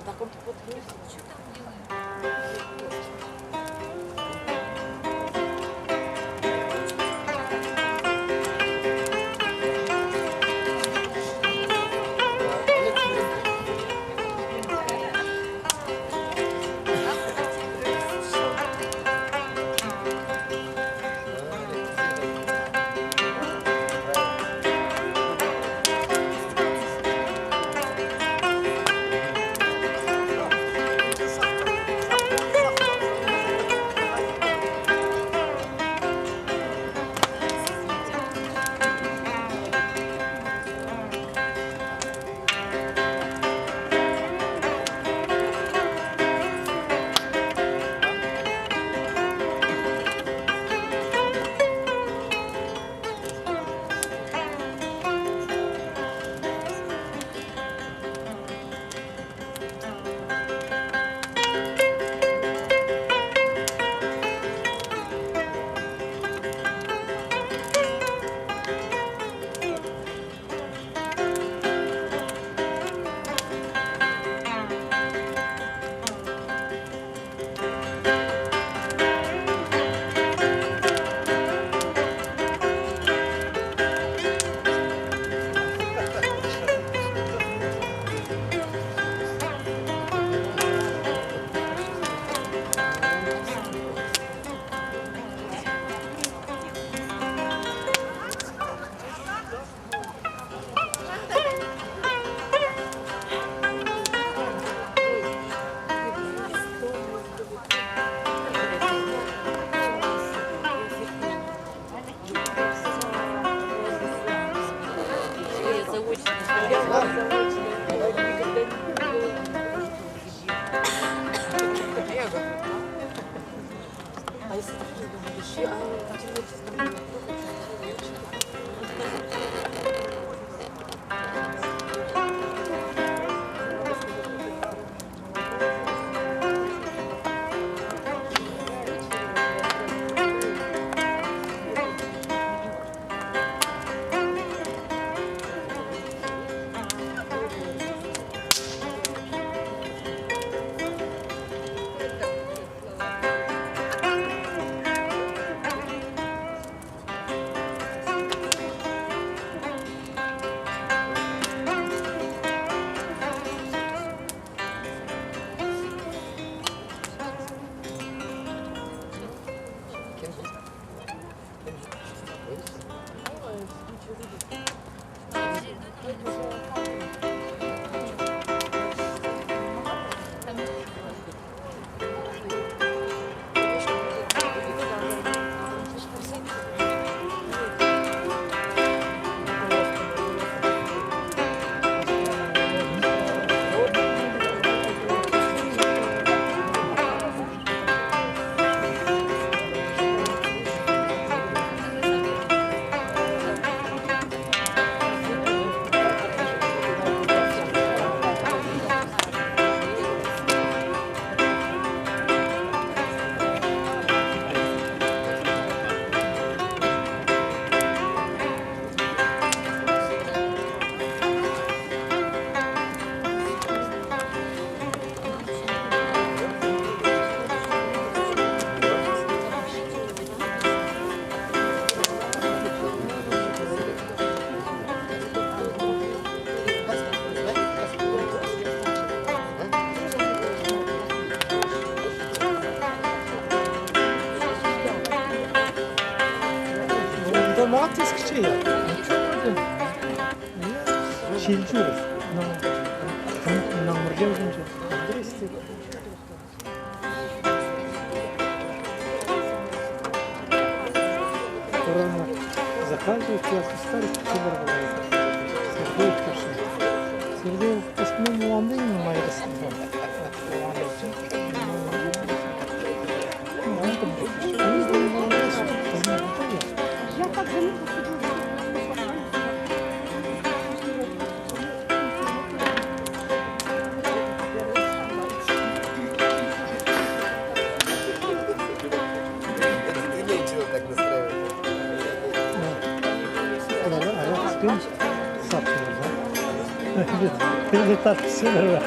Da kommt die Portugies. 실주를 нang мордел же. Корона заканчивается, я старый кибер бывает. Сергей пошел. Сергей в основном Лондоне на моей ресторане. Я так заметила, Нечего так настраивать. Спим, сапсуем, да? Или так все нормально.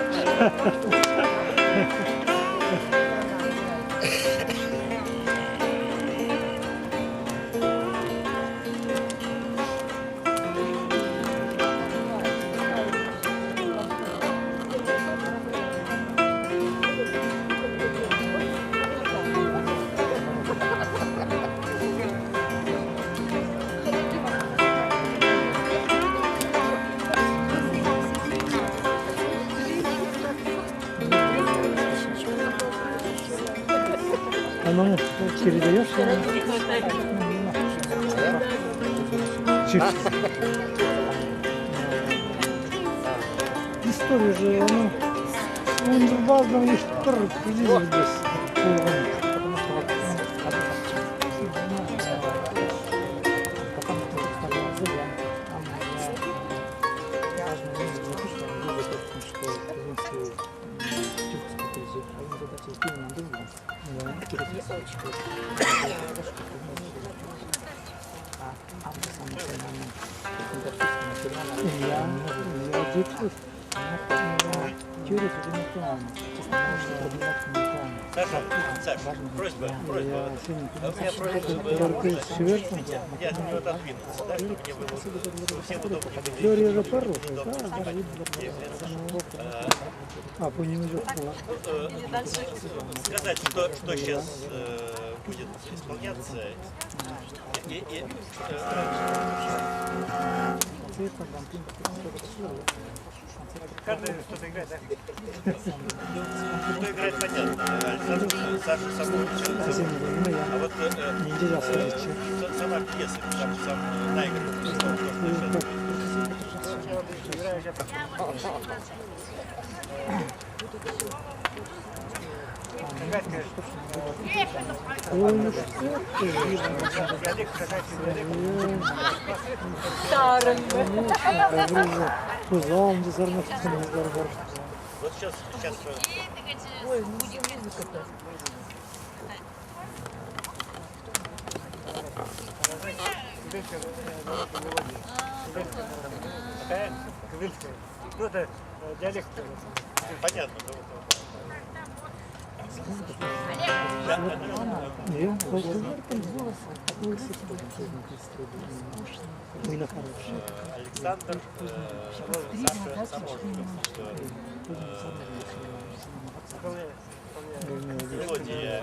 А ну, передаешь? Чипсы. История же, он же важно, лишь тоже приблизил здесь. Потому что вот, я дикую. Теория фундаментальна. Саша, просьба. У меня Сверху. я от него отодвинуться, да, чтобы мне было всем удобнее. Теория же хорошая, да. А, по нему идет. Сказать, что сейчас будет исполняться, каждый что-то играет, да? Что играет, понятно. Александр, Саша Самович. А вот сама пьеса, сам наигранный. Вот сейчас. Какая? Квильская. Ну, это диалект. Понятно. Александр, Саша Самошников. Мелодия.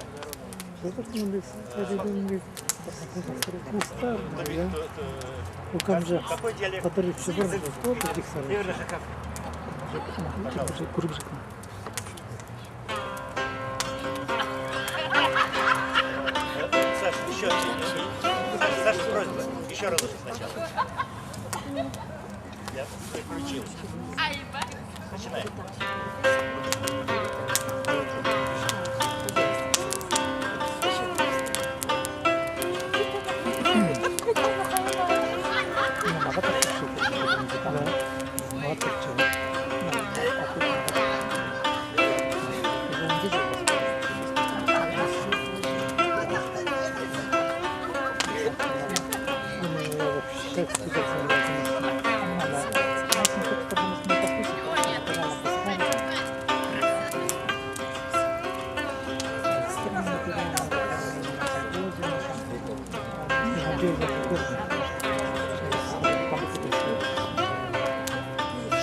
Какой диалект? Саша, еще. Саша, просьба. Еще раз сначала. Я включил. Начинаем.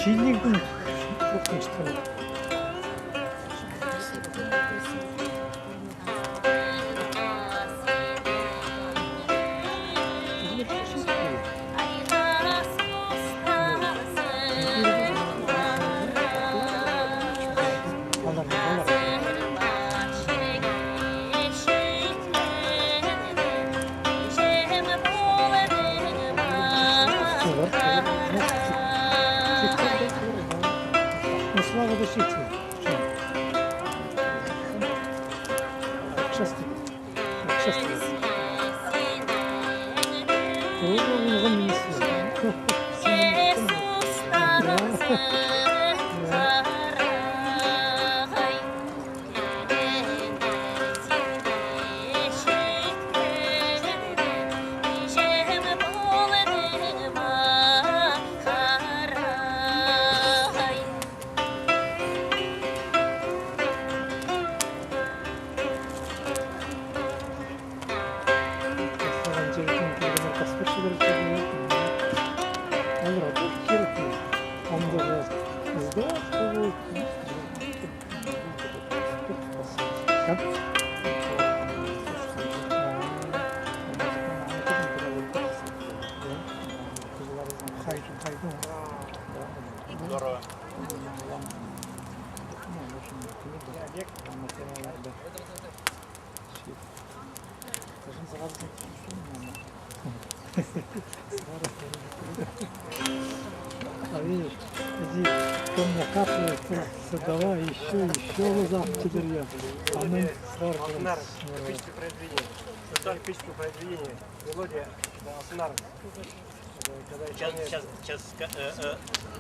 Чайникдің өкінішті. Здорово. А видишь, иди, кто мне капает, давай еще лоза теперь а мы сверху. Алтынар, эпическое произведение. Создали эпическое произведение. Мелодия Алтынар. Сейчас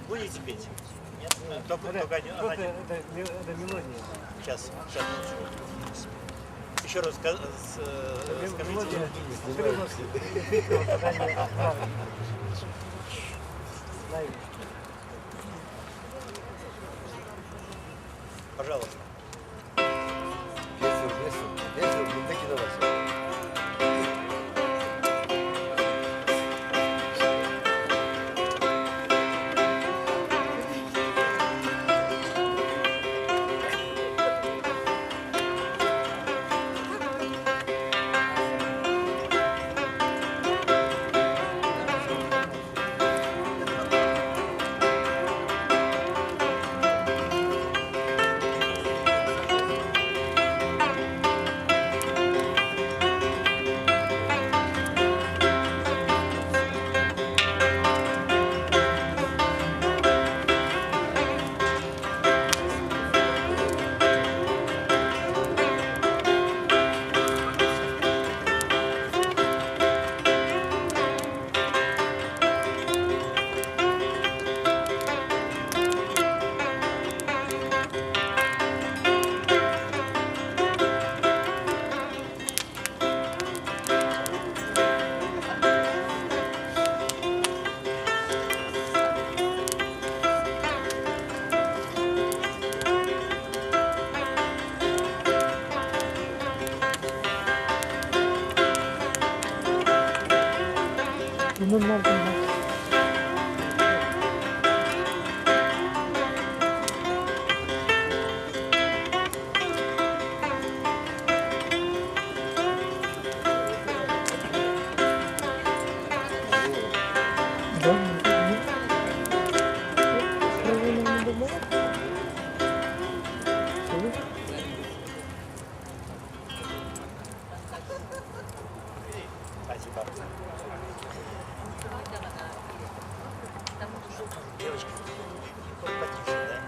будете петь? Нет? Только Это мелодия. Сейчас. Еще раз скажите. Мелодия. Пожалуйста. Весел, не докидывайся. Bunlar bunlar. Спасибо. Девочки, потише, да?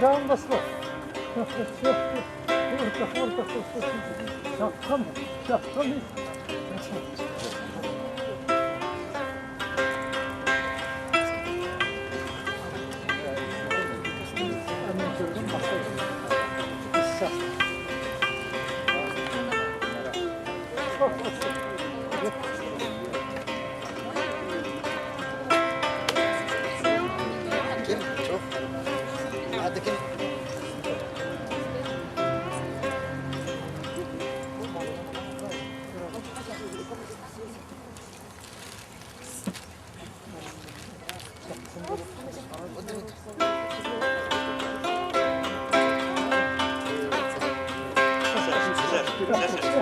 Devam basma. Orta. Şapkam.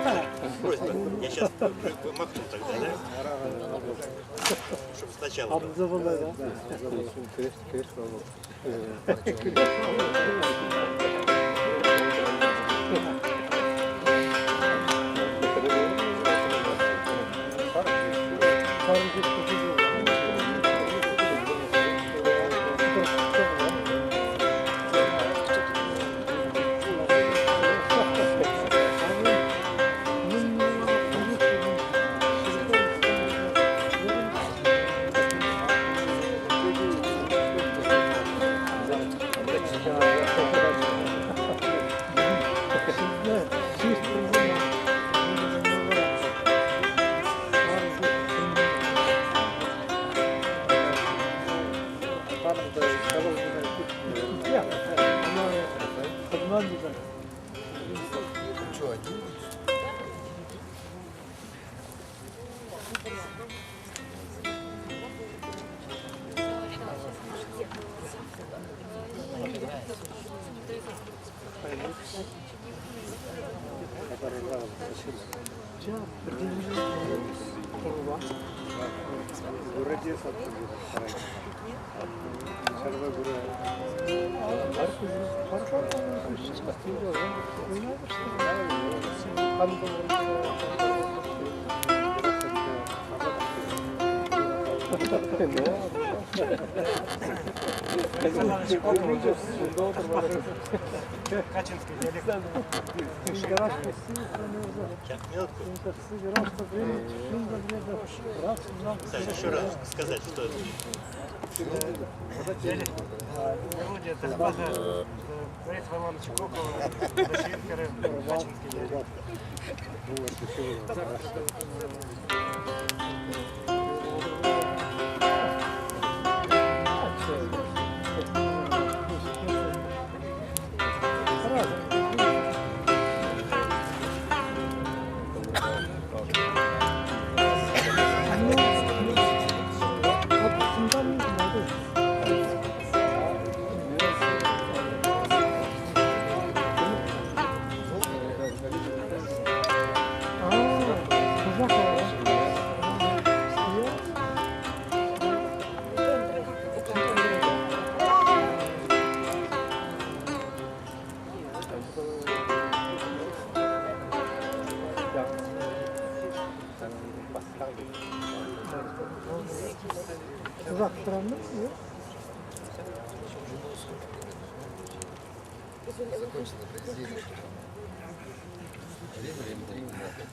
Саша, просьба. Я сейчас махну тогда, да? Чтобы сначала. Abdüze vallahi da. Что, один? Качинский диалект. Сейчас, минутку. Саша, еще раз сказать, что это. Мелодия это база Бориса Ивановича Кокова, Баширкера, Качинский диалект. Uzak странно, нет? Закончено произведение. Время 3 минуты.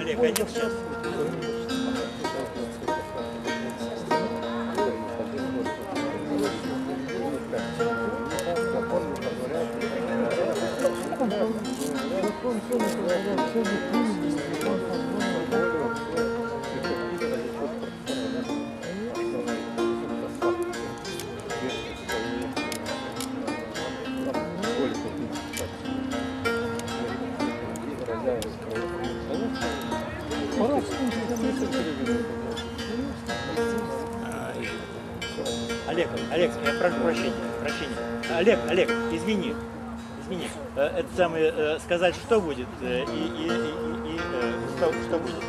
Олег, один сейчас. Олег, я прошу прощения. Олег, извини. Это самое, сказать, что будет, и что будет.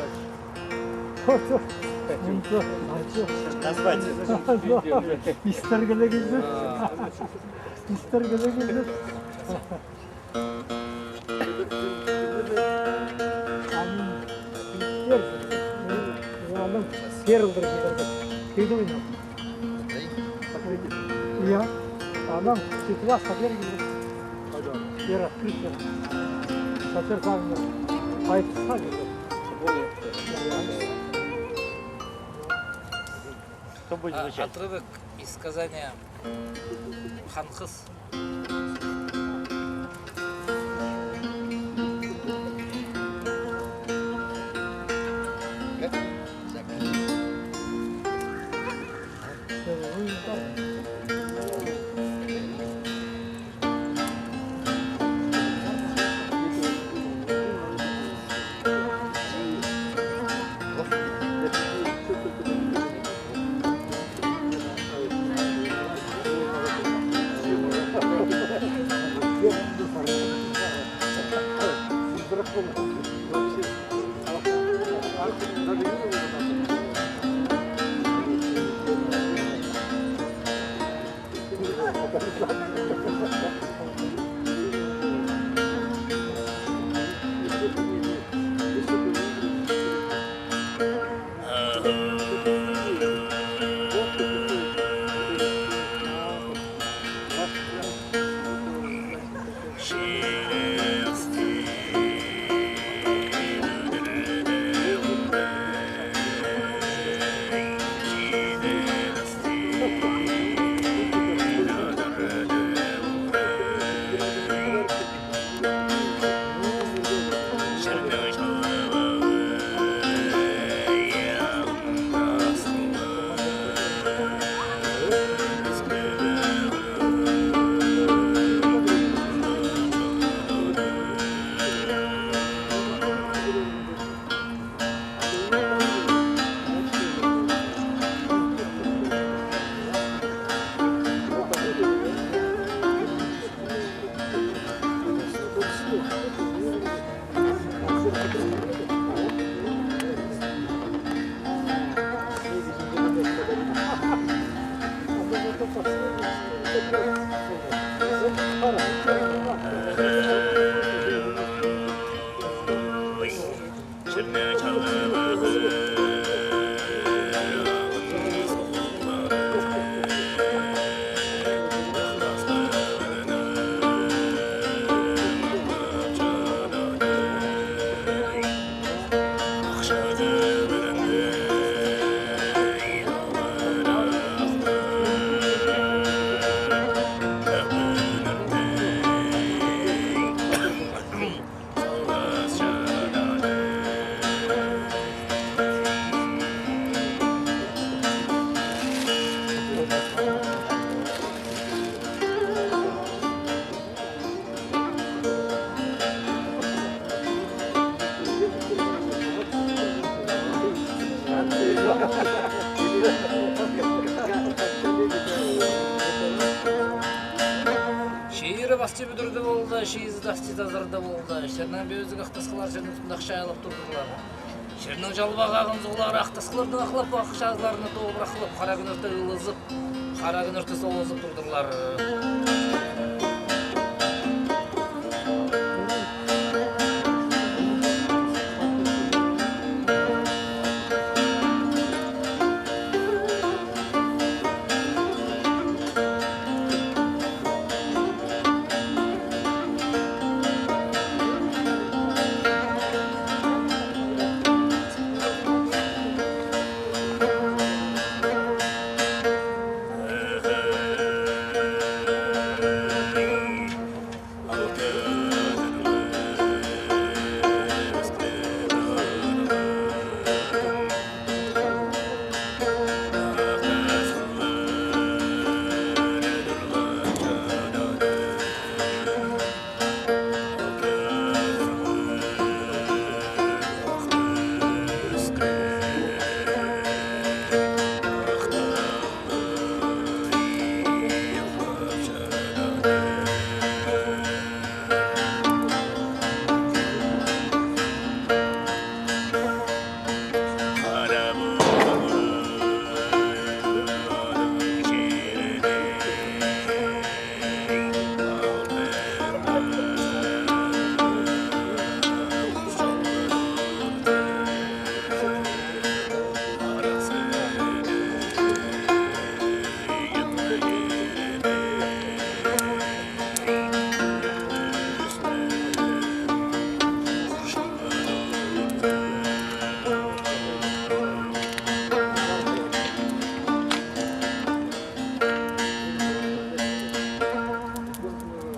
На свадьбе. İstergele güldür. İstergele güldür. Первый дорогой. Ты думаешь? Я. Adam çıkıva safer gibi. Yer открытый. Safer kalmıyor. Kayıt sadece. Что будет звучать? Отрывок из сказания Ханхыс. Şehire basçı büdürde oldu, şehiz dafçı tazarda oldu. Şerden bözük aktasılar şerden tundaq şayalap durdular. Şerden жалбақ ағынзығылар ақтасқылардың ақылап бақы жазларына толып ақылап, қара күн өрті ылызып, қара күн өрті солызып тұрдырлар.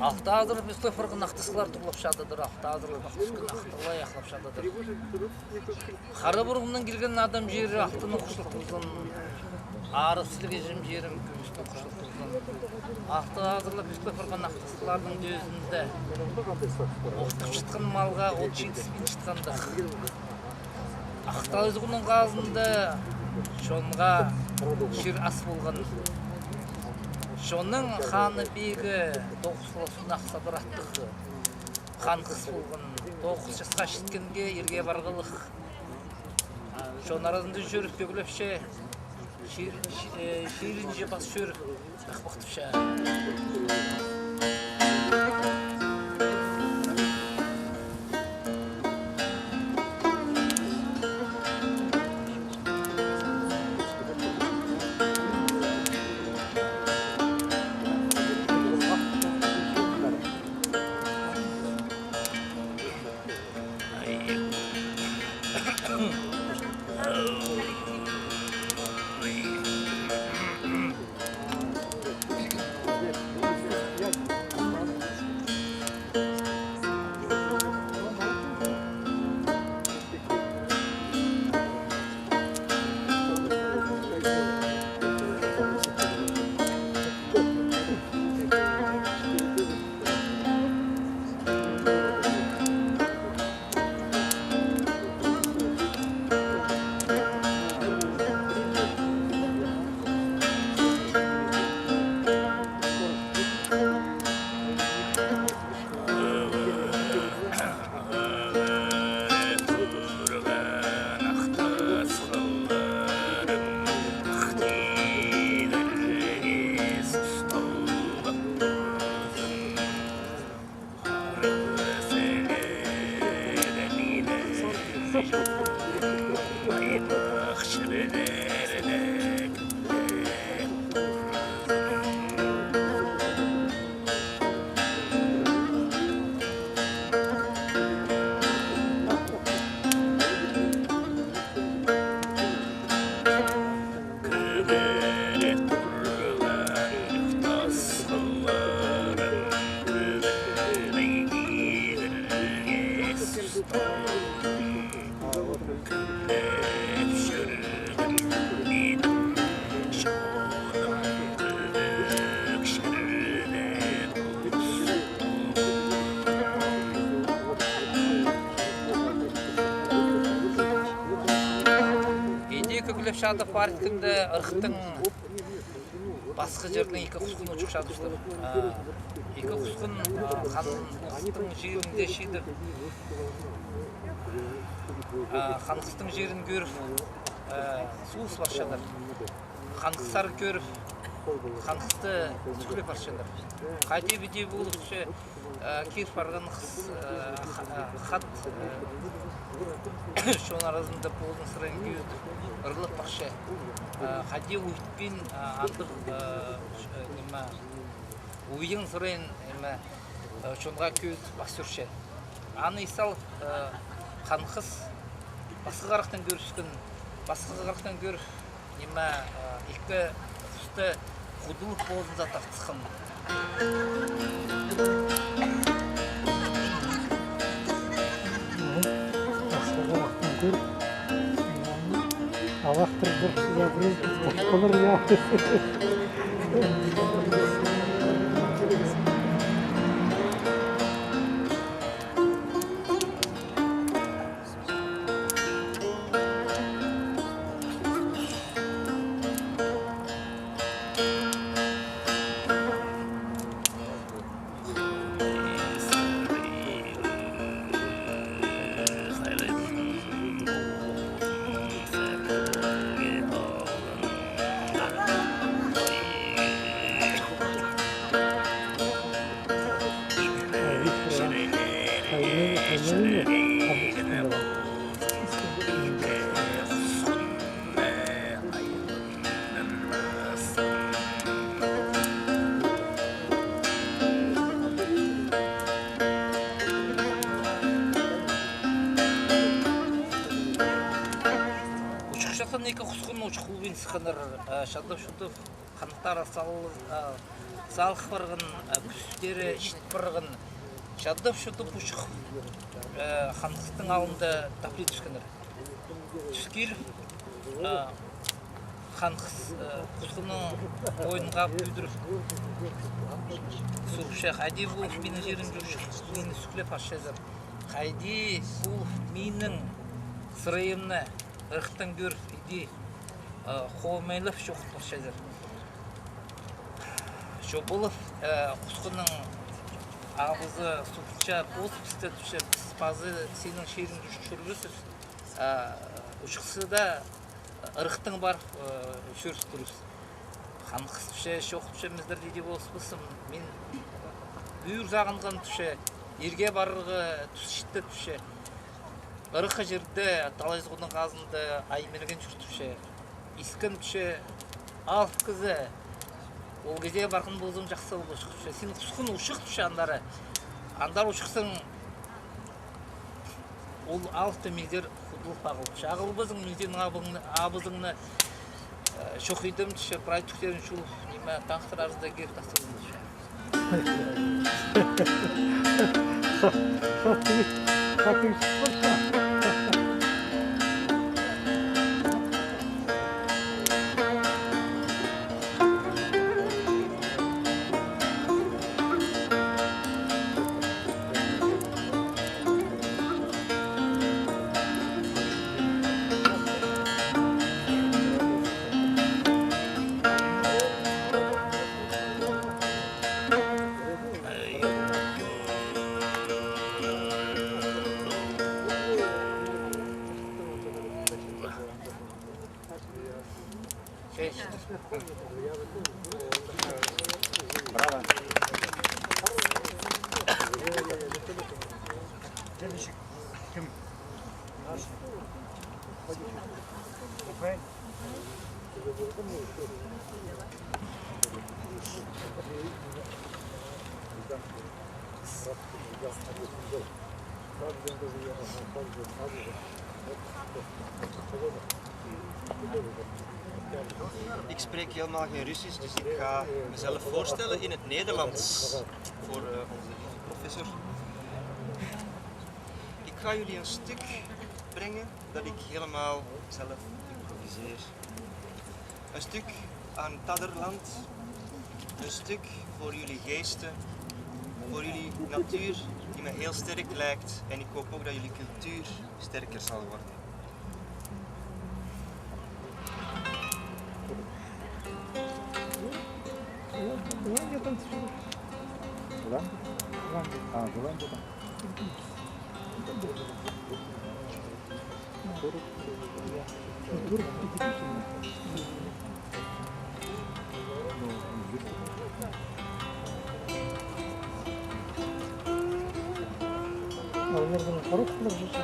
Ақтадыр бізді фырғын ақтысылар тұрлап шадыдыр, ақтадыр ақтыскүн ақтылай ақлап шадыдыр. Қары бұрғыннан келген адам жері ақтының құшылық тұлзын, арық сілге жем жерім күмістің құшылық тұлзын. Ақтадырлы бізді фырғын ақтысылардың дөзінде, оқтып шытқан малға от жетіспен шытқандық. Ақталызғының ғазында шонға шыр ас болған. Шоның ханы бегі 9 сұлысын ақса бұраттығы, қан қыс болған, 9 жасқа шеткенге ерге барғылық. Şonun arasında jörüp köglepşe şiirince bas jörüp baktıpşa. Şada parkında ırqtың басқа жерден екі құсқын ұшық шадыштыр. Екі құсқын қанқыстың жерінде шейді. Қанқыстың жерін көріп, суыс баршадар. Қанқыстар көріп, қанқысты сүкіле баршадар. Қайде беде болықшы кер барған қат шон арасында болдың сырайын күйеді. Ырылып бақшы. Қаде өйтпен андық ойын сырайын шонға көз басыршы. Аны исал қанқыз басқа қарақтан көріскен, басқа қарақтан көріп, екі құсты құдылық болдың затақтықын. Аллахтыр бір забрыз, қолыр я. Екі құсқын ұшық ұлбен сықыныр, шадып-шудып, қанықтар салық барғын, күстері шет барғын, шадып-шудып ұшық қанықтың алында тапле түскінір. Түскер қанқыз құсқының ойынға бүйдіріп, сұқшы, қайде болып менің жерім жүршік, мені сүклеп ашшазыр. Қайде болып менің сырайымны ырықтан көріп, иди қоғамайлап жоқыт башайдар. Шо болып құсқының ағызы сұқытша босып істетуші базы сенің шерін жүршіргісіз ушықсы да ырықтың бар үшіріс дұрыс. Қанқыс түше, шоқ түшеміздер дейді болсын, мен үйір зағынған түше, ерге барырғы түшітті түше. Ырықы жерде талай зғудың қазынды айменген жүр түше. Искін түше, алып кізі. Ол кезде барқын болзым жақсы ол ұшық түше. Сен ұшқын ұшық түше андары. Андар ұшықсың ол алықты мегдер құдылық бағыл түше. Ағыл бұзың мүзден абызыңны шоқидым түше. Прай түктерін шул неме таңқтыр арызда кер тастырдым түше. Ik spreek helemaal geen Russisch, dus ik ga mezelf voorstellen in het Nederlands voor onze professor. Ik ga jullie een stuk brengen dat ik helemaal zelf improviseer. Een stuk aan Tadderland, een stuk voor jullie geesten, voor jullie natuur die me heel sterk lijkt en ik hoop ook dat jullie cultuur sterker zal worden. Наверное, хороший же.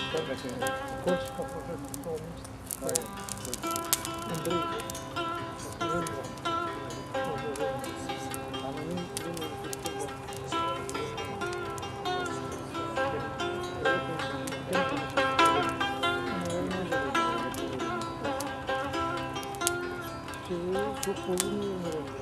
Кольчика уже полностью. Андрей. Çok bozulmuyor mu?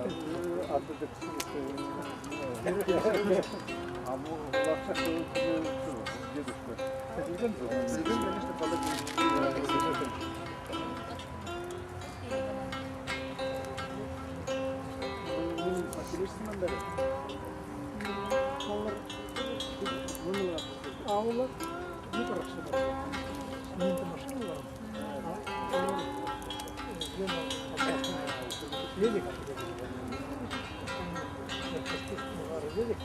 А ну, вообще, дедушка. Президент, конечно, подобный. Makinesinden beri. Onlar bunu ağlar bir bıraksınlar. Şimdi maşın var. Yedik. Yedik.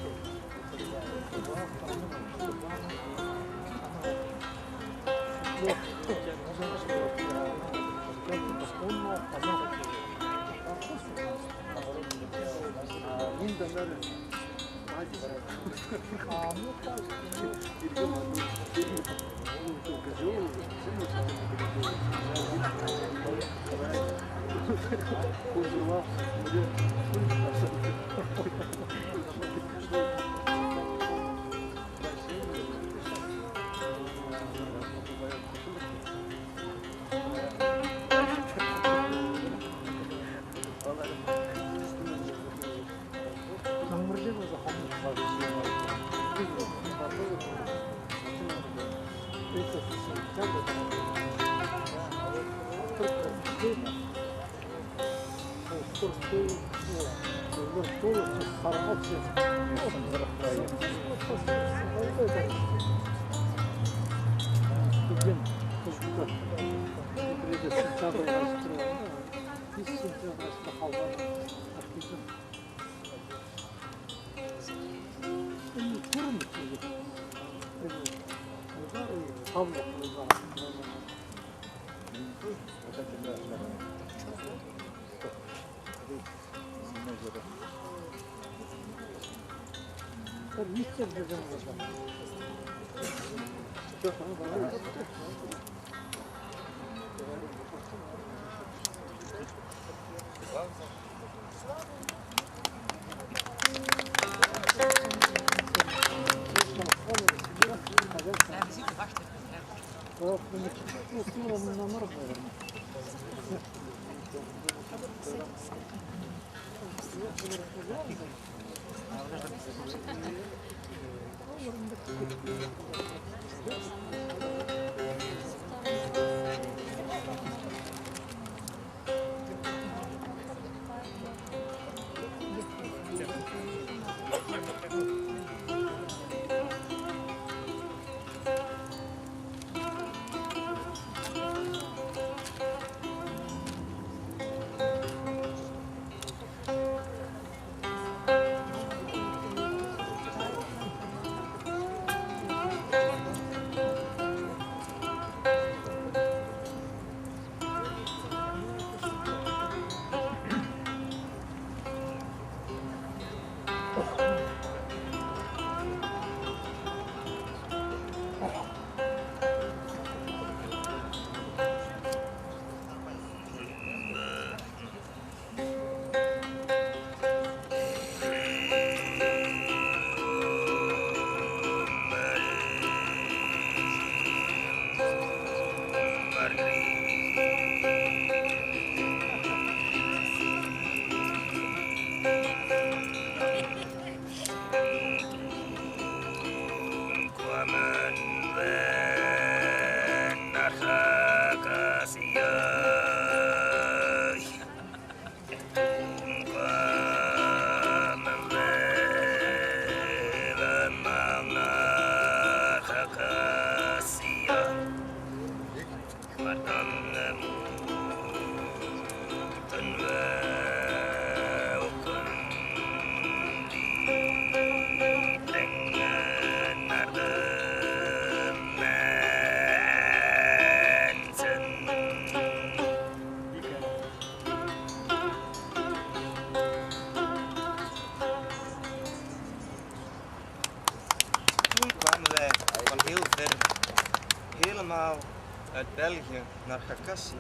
Uit België naar Gakassi.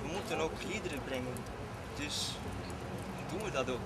We moeten ook liederen brengen, dus doen we dat ook.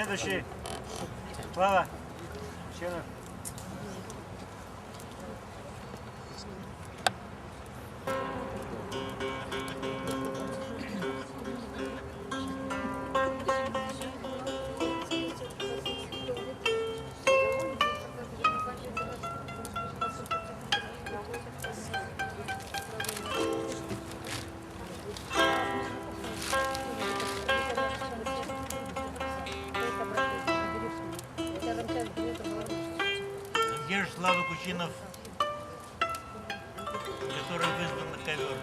Следующий. Слава. Чена. Где же Слава Кучинов, который вызван на ковер?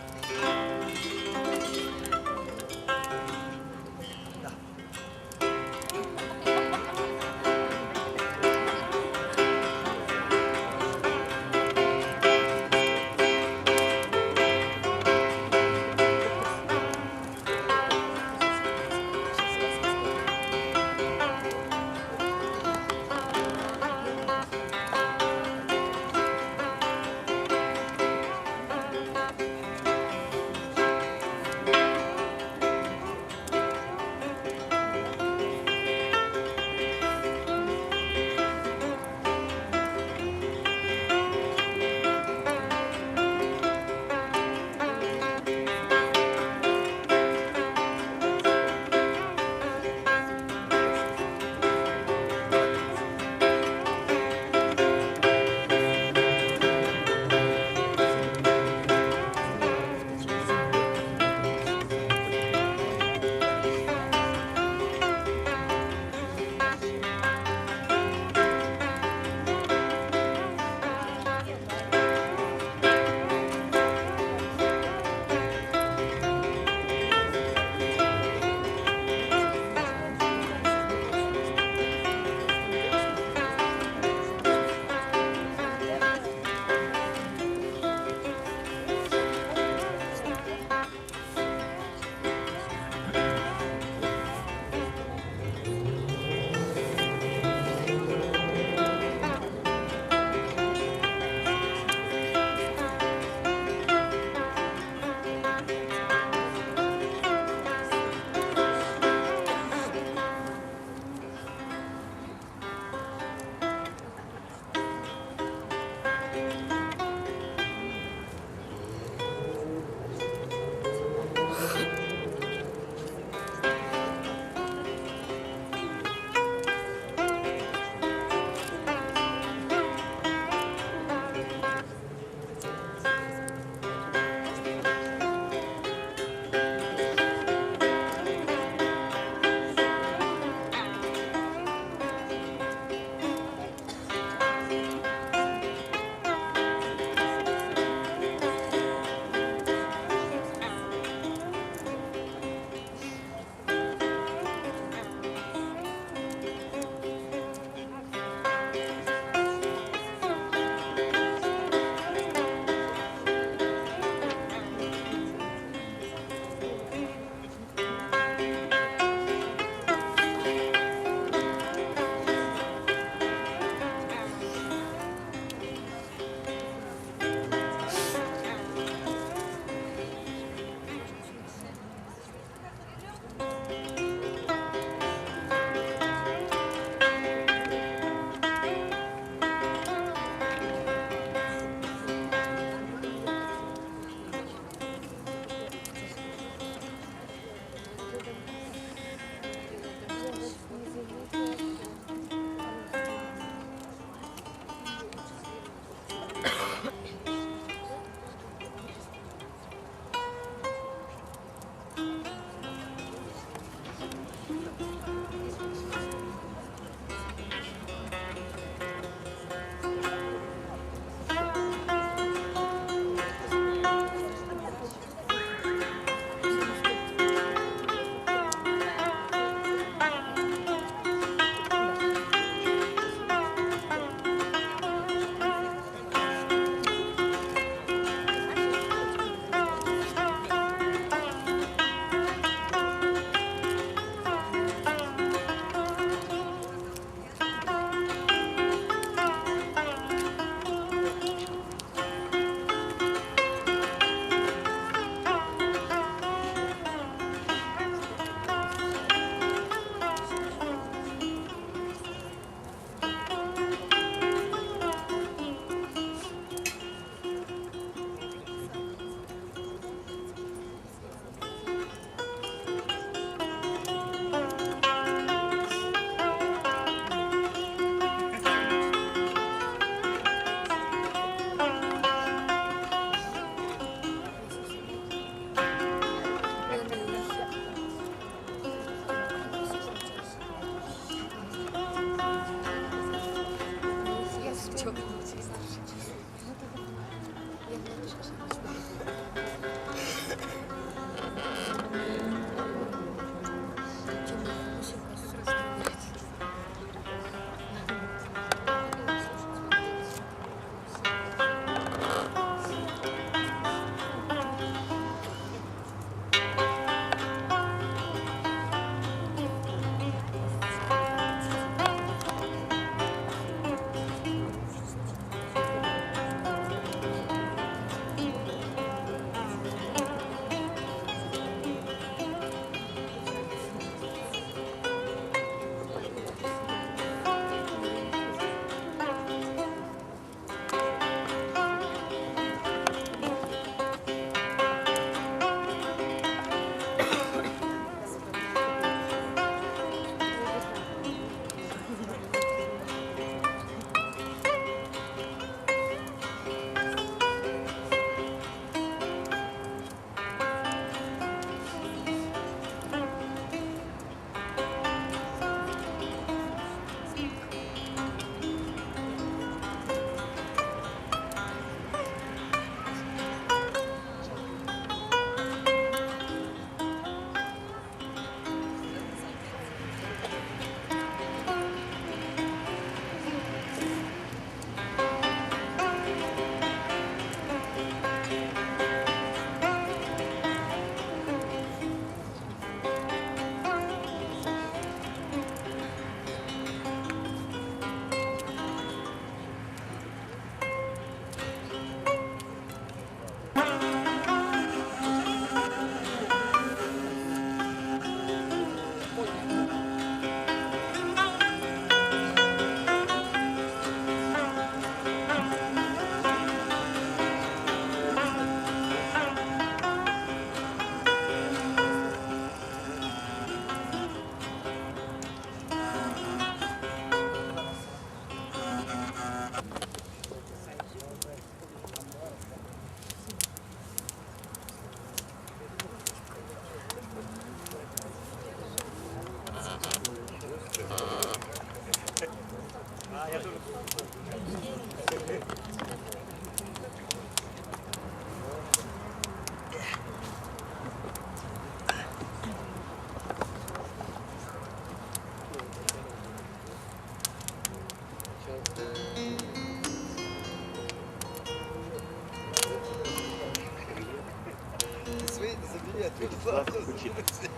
выйди, забери, ответь.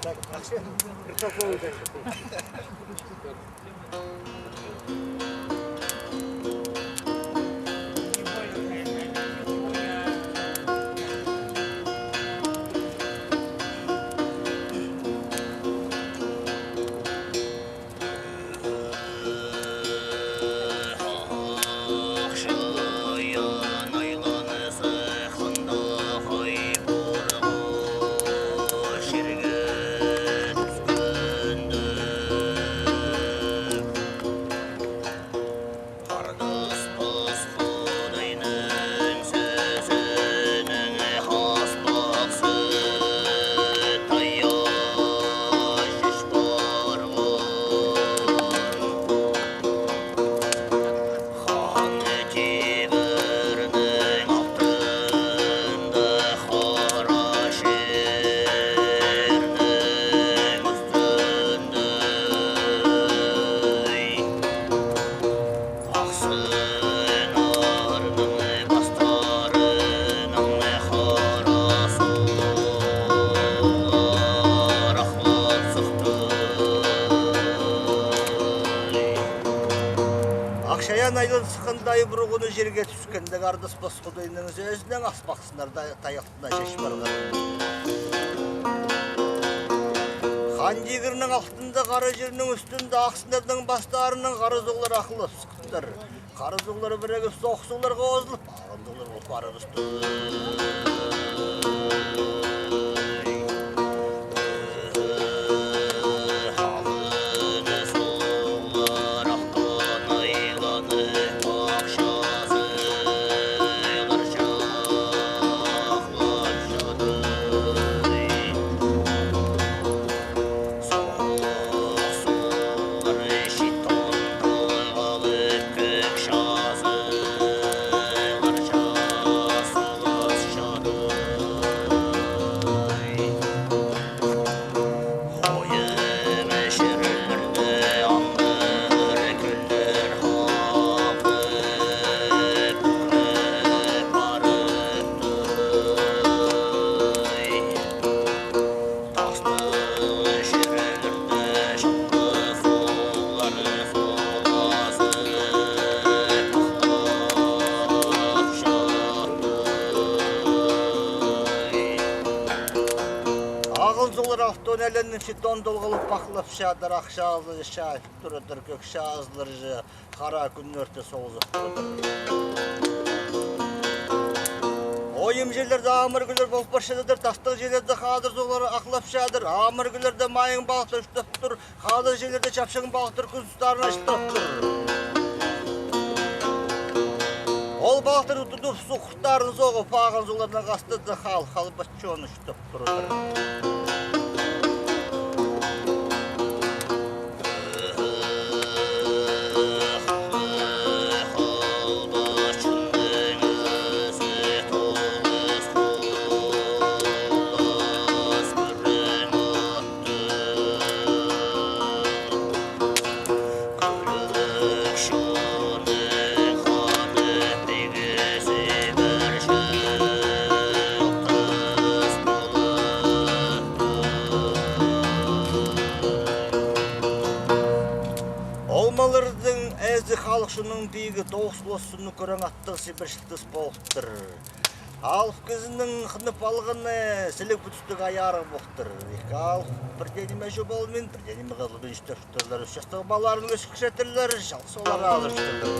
Так, картофель дальше. Ақшаян айлын сықындай бұрғыны жерге түскендегі ардыс бас құдайының сөзінен аспақсынарда таяқтына шеш барған. Хан жегірінің алтында қара жерінің үстінде ақсынардың бастарының қарызоғлар ақылып сұқтыр. Қарызоғлар бірігіп соқсуларға озылып, ағындылар бұл пары ұсты. Әлінің шетон долғылып бақылып шадыр ақшазы шайып тұрыдыр көк шазылыр жы қара күн өрті соғызып тұрыдыр. Ойым жерлерді амыр күлер болып баршадыдыр, тастық жерлерді қадыр зоғлары ақылап шадыр, амыр күлерді майың балықтыр үштіп тұр, қадыр жерлерді чапшығын балықтыр күн сұстарын ашытып тұр. Ол балықтыр ұтыдып су құқтарын соғып, ағын зоғларына қастыды қал бачуын үштіп тұрыдыр. Халықшының бейгі тоғысылысыны көрің аттығы себіршілтіс болықтыр. Алып кезінің қынып алғыны сілік бүтістік аяры болықтыр. Екі алып бірденеме жу болмен, бірденеме ғылыбын үштірлер, үш жастығы баларын өсік шетірлер, жалсы олар алыр үштірлер.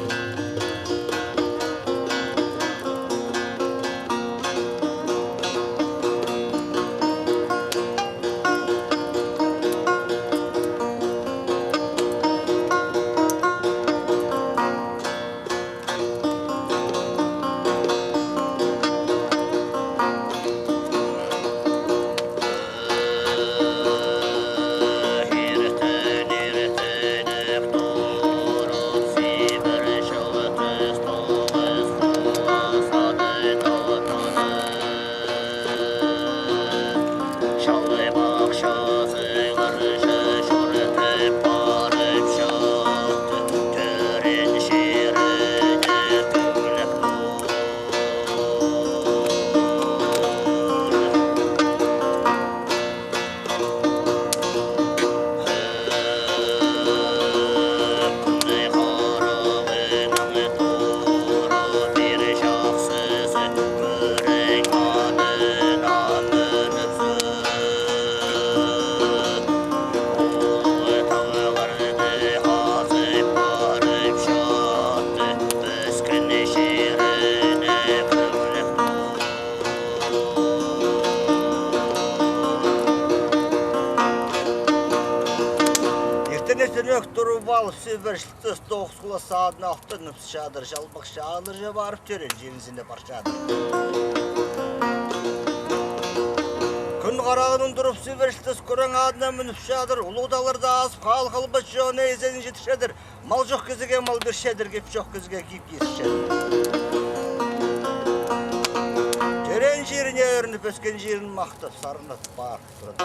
Күнек тұрып алып сөбіршілті стоқс құла саадын алтын үпс шадыр, жалбық шадыр же барып төрен жемізіне бар шадыр. Күн қарағының тұрып сөбіршілтіс көрің адына мүніп шадыр, ұлудаларды асып қал бөт жоғын әйзенін жетішедір. Мал жоқ кезіге мал бершедір, кеп жоқ кезіге киіп кесішедір. Терен жеріне өрініп өскен жерін мақтап, сарынып бар тұрады.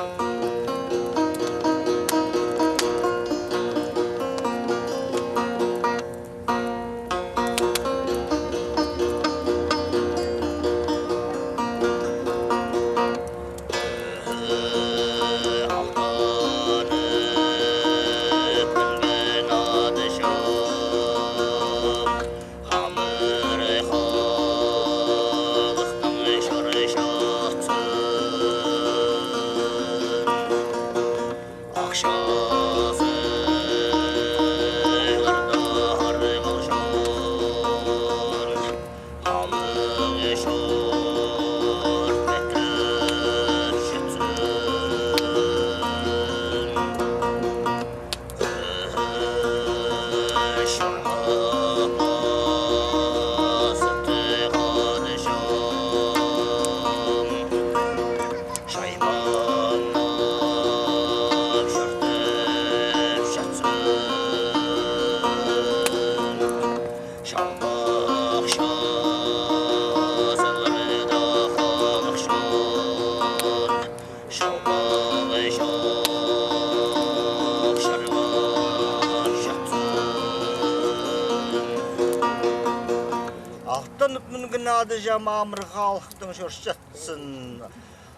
Ады жамамыр халықтың шөрш жатсын,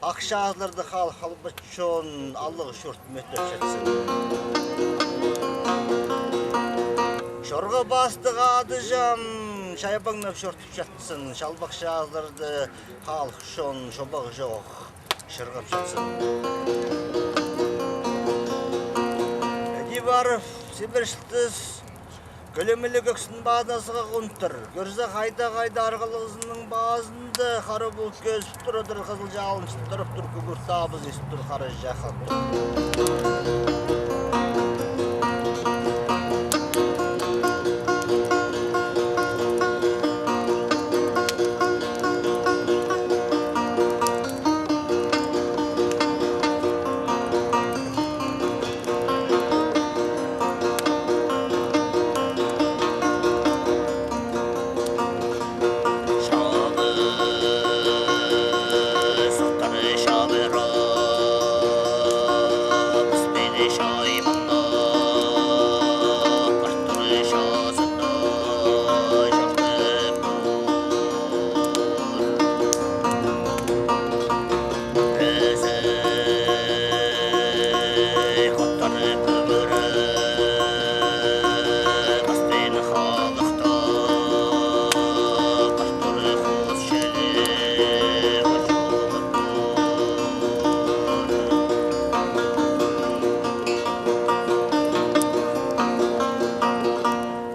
ақшазларды халық албыт шон, алығы шөрт мөтіп жатсын. Шорға бастығы ады жам, шайбаңнап шөртіп жатсын, шалбақ шазларды халық шон, шобақ жоқ, шырғап жатсын. Әді барып, себіршілтіз, Көлемелі көксін базынасыға құнтыр. Көрсе қайда арғылығызының базынды қары бұл көзіп тұрыдыр, қызыл жалым тұрып тұр, күгір табыз есіп тұр, қары жақын тұр.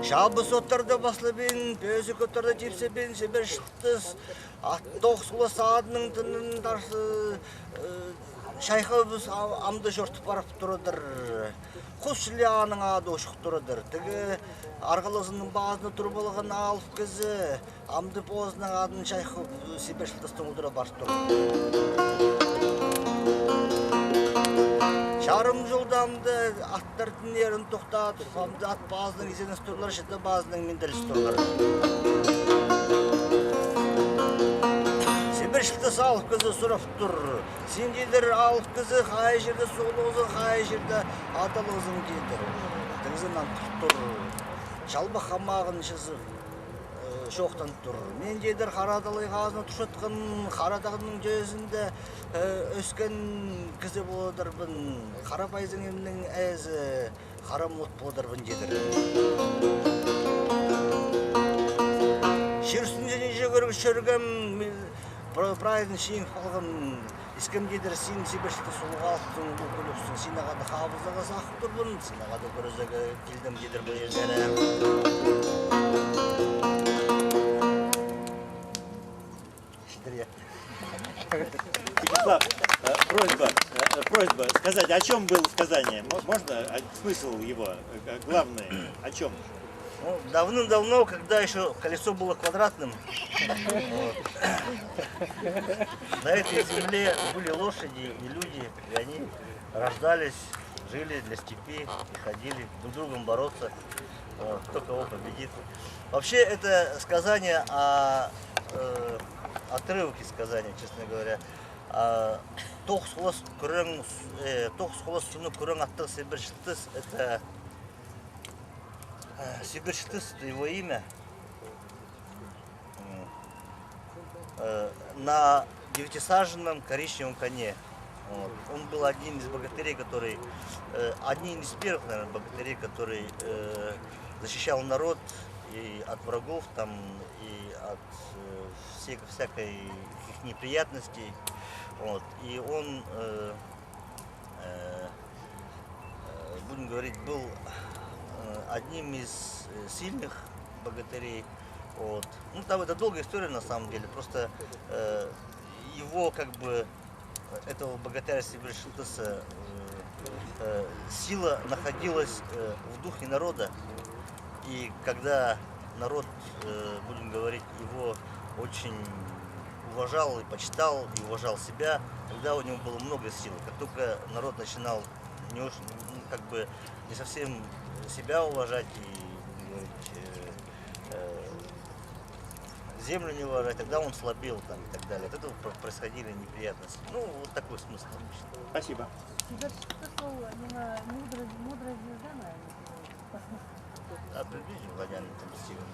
Шабыс отырды басылы бен, бөзі көтірді жепсе бен, себер шықтыз, аттоқ сұлы саадының тынын тарсы, шайқы біз амды жортып барып тұрыдыр. Құс шілияның ады ұшық тұрыдыр. Тігі арғылызының базыны тұрбылығын алып кезі, амды бозының адын шайқы себер шықтыстың ұлдыра барып тұрыдыр. Шарым жолдамды аттардың ерін тоқтатып, амды ат базының изеніз тұрлар, шеті базының менделіс тұрлар. Себір шықты салық көзі сұрап тұр. Сендедір алып көзі қай жерді соғылығызы, қай жерді аталығызын кейдір. Тіңізінен тұр. Шалбақ қамағын шызып, шоқтан тұр. Мен жедір қарадалай ғазына тұшатқын, қарадағының жөзінде өскен кізі болыдырбын. Қарапайзың емнің әзі, қарамұт болыдырбын жедір. Шерсін және жегіргі шөргім, прайдың шейін қалғын. Искем жедір сен себершілді сұлыға алыптың, бұл көліпсің. Сен ағады қабыздаға сақып тұрбын, сен ағады көрізігі келдім жедір бұл ерлері. Вячеслав, просьба, просьба сказать, о чем было сказание? Можно смысл его, главный, о чем? Ну, давным-давно, когда еще колесо было квадратным, вот, на этой земле были лошади и люди, и они рождались, жили для степи и ходили друг с другом бороться, вот, кто кого победит. Вообще это сказание отрывок из сказания, честно говоря. Тоқсхолос суны күрең атты Сибирь-Шылтыс, это Сибирь-Шылтыс, это его имя. На девятисаженном коричневом коне. Вот. Он был один из богатырей, который, одним из первых, наверное, богатырей, который защищал народ и от врагов, там, и от всякой их неприятностей. Вот. И он, будем говорить, был одним из сильных богатырей. Вот. Ну, там это долгая история на самом деле. Просто его, как бы, этого богатыря Сибирь-Шылтыса сила находилась в духе народа. И когда народ, будем говорить, его очень уважал и почитал, и уважал себя, тогда у него было много сил. Как только народ начинал как бы не совсем себя уважать и говорить, землю не уважать, тогда он слабел там, и так далее. От этого происходили неприятности. Ну, вот такой смысл. Спасибо. Приблизим владяне там сильно.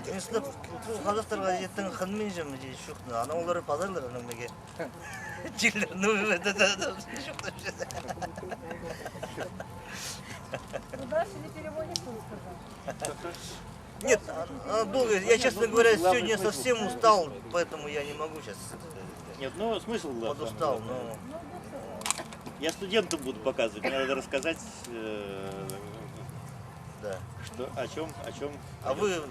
Мен қазақтарға еттің қынмен жем шуқты. Ана олары пазарлар анамеге. Жиллер, ну это шуқты. Дальше не переводишь, он сказал. Нет, долго. Я, честно говоря, сегодня совсем устал, поэтому я не могу сейчас. Нет, ну смысл главный. Подустал, но... Я студентам буду показывать, мне надо рассказать, да. что, о чем. А вы,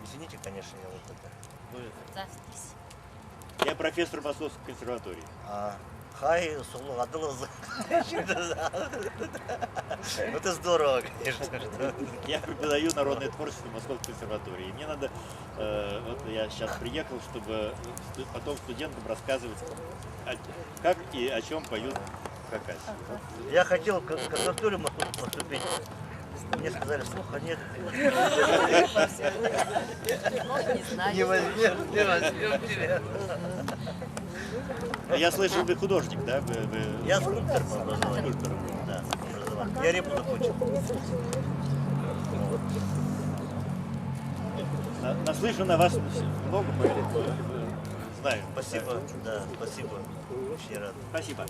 извините, конечно, я вот это. Я профессор Московской консерватории. Хай, Сулу, Адылазы. Это здорово, конечно. Я преподаю народное творчество в Московской консерватории. И мне надо, вот я сейчас приехал, чтобы потом студентам рассказывать, как и о чем поют в Хакасии. Я хотел к консерваторию поступить. Мне сказали, слуха нет. Не возьмем тебя. Я слышал, вы художник, да? Я скульптор по образованию. Да, я репу закончил. Наслышан о вас много, поэтому знаю. Спасибо, да, спасибо. Очень рад. Спасибо.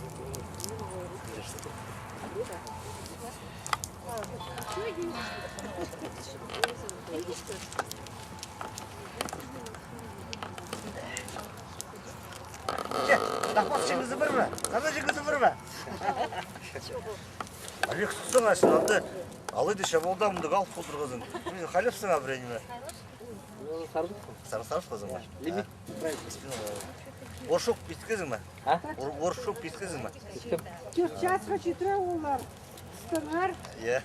Тақпас жеңі зібірме? Қана жеңі зібірме? Олег сұқсың ашын, ады алайды шабалдамындық алып қылдырғызын. Мен қалепсің абырейніме? Сарысарыс қызың ма? Лимит Оршоқ бейткізің ма? Оршоқ бейткізің ма? Сейчас хочу травулар. Станар. Иә.